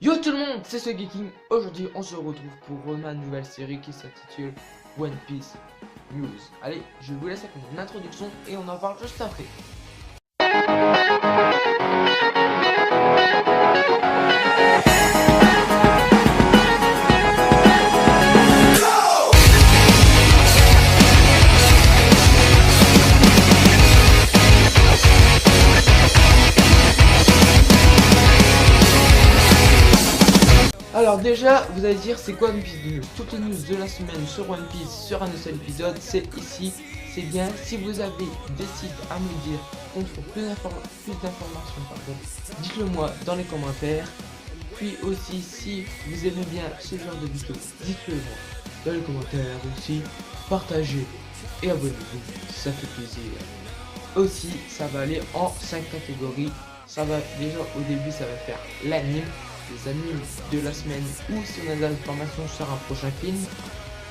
Yo tout le monde, c'est ce Geeking. Aujourd'hui, on se retrouve pour ma nouvelle série qui s'intitule One Piece News. Allez, je vous laisse avec mon introduction et on en parle juste après. Alors déjà, vous allez dire c'est quoi One Piece News? Toutes les news de la semaine sur One Piece sur un seul épisode, c'est ici, c'est bien. Si vous avez des sites à me dire qu'on trouve plus d'informations, dites-le moi dans les commentaires. Puis aussi, si vous aimez bien ce genre de vidéo, dites-le moi dans les commentaires aussi. Partagez et abonnez-vous, ça fait plaisir. Aussi, ça va aller en 5 catégories. Ça va déjà au début, ça va faire l'anime, les animes de la semaine ou si on a des informations sur un prochain film.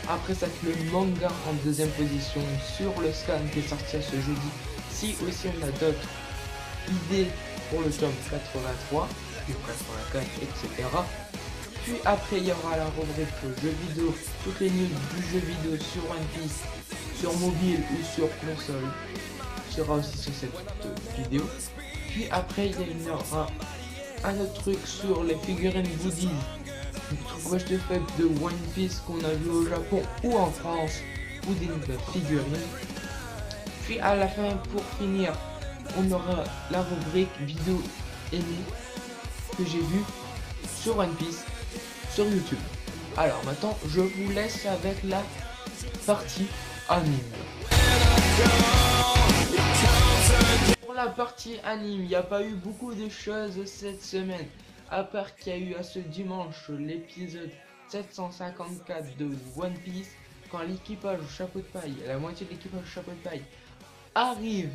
Après ça fait le manga en deuxième position sur le scan qui est sorti ce jeudi. Si aussi on a d'autres idées pour le tome 83, le 84, etc. Puis après il y aura la rubrique jeux vidéo, toutes les news du jeu vidéo sur One Piece, sur mobile ou sur console sera aussi sur cette vidéo. Puis après il y aura un autre truc sur les figurines goodies, rush de fête de One Piece qu'on a vu au Japon ou en France, ou des nouvelles figurines. Puis à la fin, pour finir, on aura la rubrique vidéo aimée que j'ai vue sur One Piece sur YouTube. Alors maintenant, je vous laisse avec la partie anime. Pour la partie anime, il n'y a pas eu beaucoup de choses cette semaine, à part qu'il y a eu à ce dimanche l'épisode 754 de One Piece, quand l'équipage au chapeau de paille, la moitié de l'équipage au chapeau de paille, arrive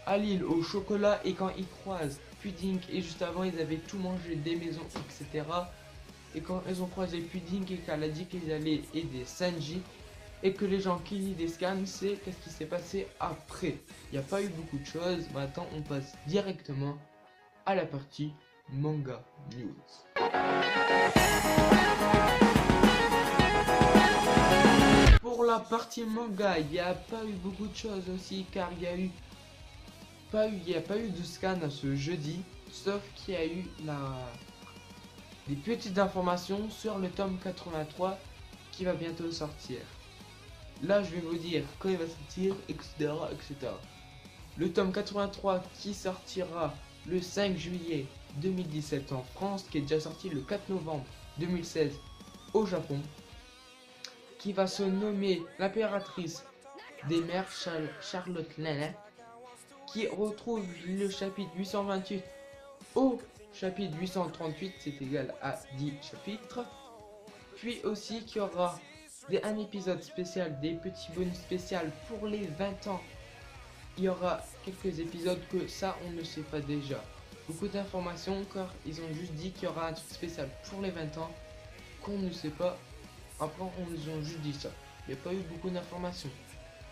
à l'île au chocolat et quand ils croisent Pudding et juste avant ils avaient tout mangé des maisons, etc. Et quand ils ont croisé Pudding et qu'elle a dit qu'ils allaient aider Sanji, et que les gens qui lisent des scans, c'est qu'est-ce qui s'est passé après. Il n'y a pas eu beaucoup de choses. Maintenant, on passe directement à la partie manga news. Pour la partie manga, il n'y a pas eu beaucoup de choses aussi, car il n'y a pas eu de scan ce jeudi, sauf qu'il y a eu des petites informations sur le tome 83 qui va bientôt sortir. Là, je vais vous dire quand il va sortir, etc., etc. Le tome 83 qui sortira le 5 juillet 2017 en France, qui est déjà sorti le 4 novembre 2016 au Japon, qui va se nommer l'impératrice des mers Charlotte Lana, qui retrouve le chapitre 828 au chapitre 838, c'est égal à 10 chapitres. Puis aussi qu'il y aura un épisode spécial, des petits bonus spéciaux pour les 20 ans. Il y aura quelques épisodes que ça on ne sait pas déjà. Beaucoup d'informations car ils ont juste dit qu'il y aura un truc spécial pour les 20 ans qu'on ne sait pas. Après on nous a juste dit ça. Il n'y a pas eu beaucoup d'informations.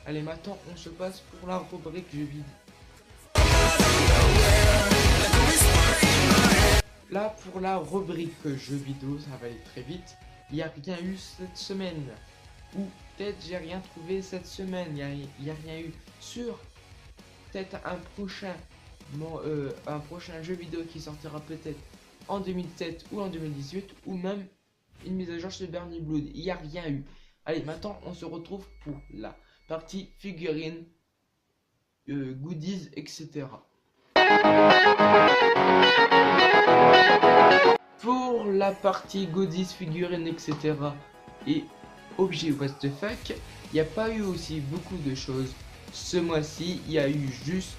Allez, maintenant on se passe pour la rubrique jeux vidéo. Là pour la rubrique jeux vidéo, ça va aller très vite. Il n'y a rien eu cette semaine. Ou peut-être j'ai rien trouvé cette semaine. Il n'y a rien eu sur peut-être un prochain jeu vidéo qui sortira peut-être en 2007 ou en 2018. Ou même une mise à jour sur Burning Blood. Il n'y a rien eu. Allez, maintenant on se retrouve pour la partie figurines, goodies, etc. Pour la partie goodies, figurines, etc. et objets what the fuck, il n'y a pas eu aussi beaucoup de choses. Ce mois-ci, il y a eu juste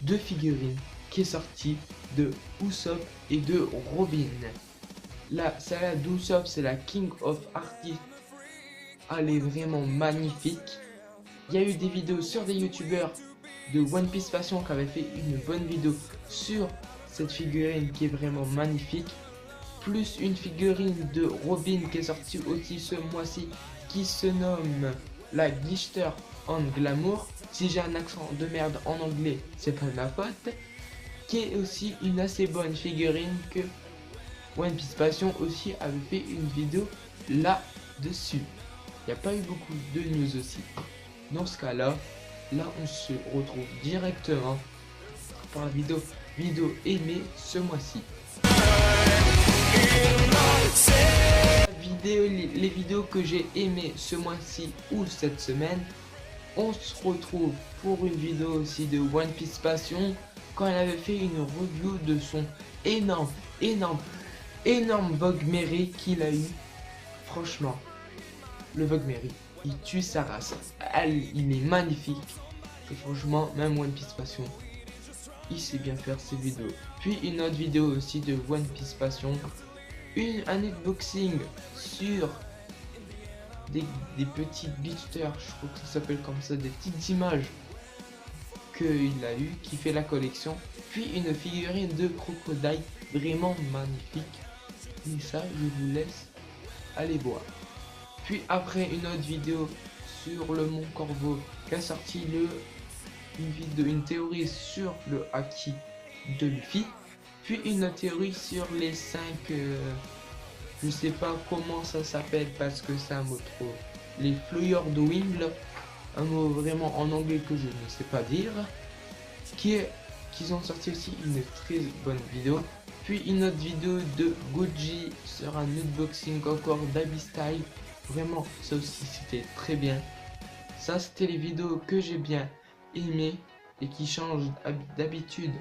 2 figurines qui est sortie de Usopp et de Robin. Celle-là d'Usopp, c'est la King of Artists. Elle est vraiment magnifique. Il y a eu des vidéos sur des youtubeurs de One Piece Fashion qui avaient fait une bonne vidéo sur cette figurine qui est vraiment magnifique, plus une figurine de Robin qui est sortie aussi ce mois-ci qui se nomme la Glister on Glamour. Si j'ai un accent de merde en anglais, c'est pas de ma faute. Qui est aussi une assez bonne figurine que One Piece Passion aussi avait fait une vidéo là-dessus. Il n'y a pas eu beaucoup de news aussi. Dans ce cas-là, là on se retrouve directement pour la vidéo aimée ce mois-ci. Les vidéos que j'ai aimées ce mois-ci ou cette semaine, on se retrouve pour une vidéo aussi de One Piece Passion quand elle avait fait une review de son énorme Vogue Mary qu'il a eu. Franchement, le Vogue Mary, il tue sa race. Il est magnifique. Et franchement, même One Piece Passion, il sait bien faire ses vidéos. Puis une autre vidéo aussi de One Piece Passion, un unboxing sur des petits blisters, je crois que ça s'appelle comme ça, des petites images qu'il a eu, qui fait la collection. Puis une figurine de crocodile vraiment magnifique. Et ça, je vous laisse aller voir. Puis après, une autre vidéo sur le Mont Corvo qui a sorti une théorie sur le haki de Luffy. Puis une autre théorie sur les 5 je sais pas comment ça s'appelle parce que c'est un mot trop, les Fleur de Wing, un mot vraiment en anglais que je ne sais pas dire, qu'ils ont sorti aussi une très bonne vidéo. Puis une autre vidéo de Goji sur un unboxing encore d'Abyss-Style. Vraiment, ça aussi c'était très bien. Ça c'était les vidéos que j'ai bien aimées et qui changent d'habitude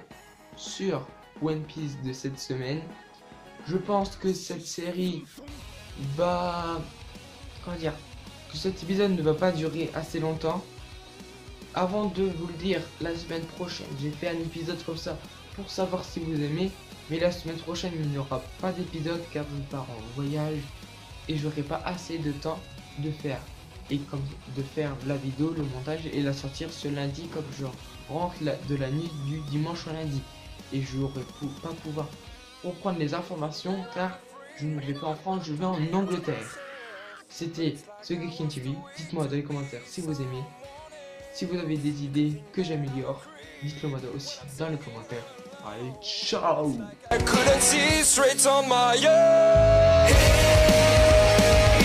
sur One Piece de cette semaine. Je pense que cette série va... Comment dire, que cet épisode ne va pas durer assez longtemps. Avant de vous le dire, la semaine prochaine, j'ai fait un épisode comme ça pour savoir si vous aimez. Mais la semaine prochaine, il n'y aura pas d'épisode car je pars en voyage et j'aurai pas assez de temps de faire. Et comme de faire la vidéo, le montage et la sortir ce lundi comme je rentre de la nuit du dimanche au lundi. Et je n'aurai pas pouvoir reprendre les informations car je ne vais pas en France, je vais en Angleterre. C'était ce Geekin TV. Dites-moi dans les commentaires si vous aimez. Si vous avez des idées que j'améliore, dites-le moi aussi dans les commentaires. Allez, ciao!